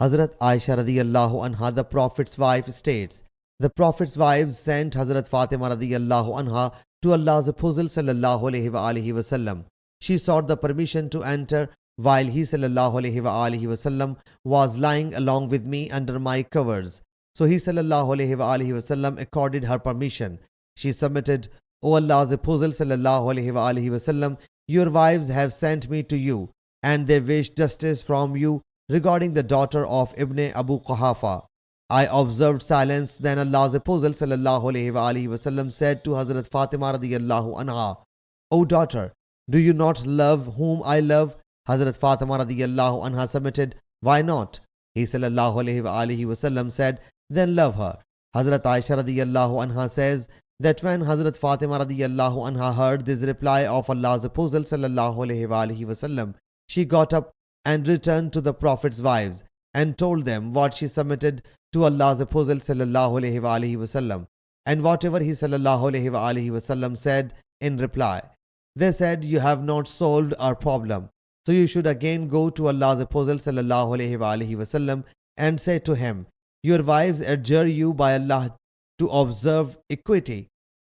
Hazrat Aisha radiyallahu anha, the Prophet's wife, states, the Prophet's wives sent Hazrat Fatima radiyallahu anha to Allah's Apostle sallallahu alaihi wasallam. She sought the permission to enter while he sallallahu alaihi wasallam was lying along with me under my covers. So he sallallahu alaihi wasallam accorded her permission. She submitted, O Allah's Apostle sallallahu alaihi wasallam, your wives have sent me to you, and they wish justice from you regarding the daughter of Ibn Abu Quhafa. I observed silence. Then Allah's Apostle sallallahu alaihi wasallam said to Hazrat Fatima radiyallahu anha, O daughter, do you not love whom I love? Hazrat Fatima radiyallahu anha submitted, why not? He sallallahu alaihi wasallam said, then love her. Hazrat Aisha radiyallahu anha says that when Hazrat Fatima radiyallahu anha heard this reply of Allah's Apostle sallallahu alaihi wasallam, she got up and returned to the Prophet's wives and told them what she submitted to Allah's Apostle sallallahu alaihi wasallam and whatever he sallallahu alaihi wasallam said in reply. They said, you have not solved our problem, so you should again go to Allah's Apostle sallallahu alaihi wasallam and say to him, your wives adjure you by Allah to observe equity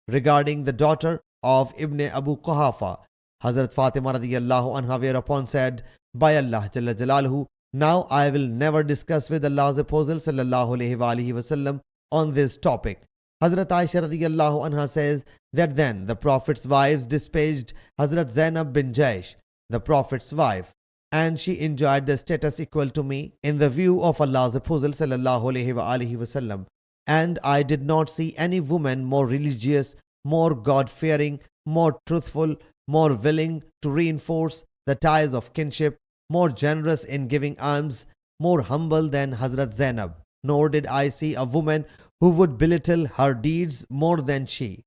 regarding the daughter of Ibn Abu Quhafa. Hazrat Fatima radiyallahu anha whereupon said, by Allah Jalla Jalaluhu, now I will never discuss with Allah's Apostle sallallahu alaihi wasallam on this topic. Hazrat Aisha radiyallahu anha says that then the Prophet's wives dispatched Hazrat Zainab bin Jaish, the Prophet's wife, and she enjoyed the status equal to me in the view of Allah's Apostle sallallahu alaihi wasallam. And I did not see any woman more religious, more God-fearing, more truthful, more willing to reinforce the ties of kinship, more generous in giving alms, more humble than Hazrat Zainab. Nor did I see a woman who would belittle her deeds more than she,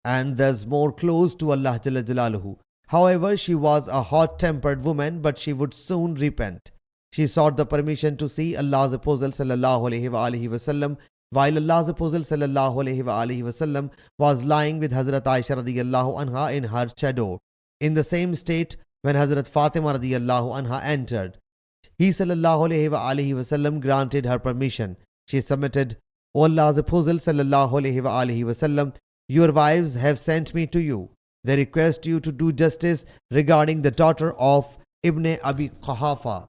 and thus more close to Allah Jalla Jalaluhu. However, she was a hot-tempered woman, but she would soon repent. She sought the permission to see Allah's Apostle sallallahu alaihi wasallam while Allah's Apostle sallallahu alaihi wasallam was lying with Hazrat Aisha radiyallahu anha in her chador, in the same state when Hazrat Fatima radiyallahu anha entered. He sallallahu alaihi wasallam granted her permission. She submitted, O Allah's Apostle sallallahu alaihi wasallam, your wives have sent me to you. They request you to do justice regarding the daughter of Ibn Abi Quhafa.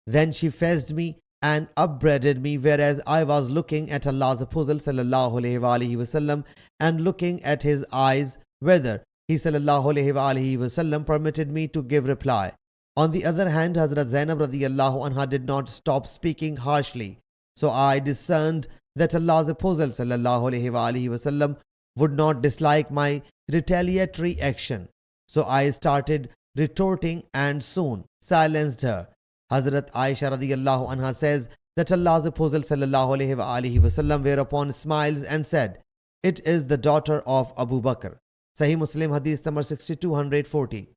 Then she fetched me and upbraided me, whereas I was looking at Allah's Apostle sallallahu alaihi wasallam and looking at his eyes, whether he sallallahu alaihi wasallam permitted me to give reply. On the other hand, Hazrat Zainab radiyallahu anha did not stop speaking harshly. So I discerned that Allah's Apostle sallallahu alaihi wasallam would not dislike my retaliatory action. So I started retorting and soon silenced her. Hazrat Aisha radiyallahu anha says that Allah's Apostle sallallahu alaihi wasallam whereupon smiles and said, it is the daughter of Abu Bakr. Sahih Muslim Hadees number 6240.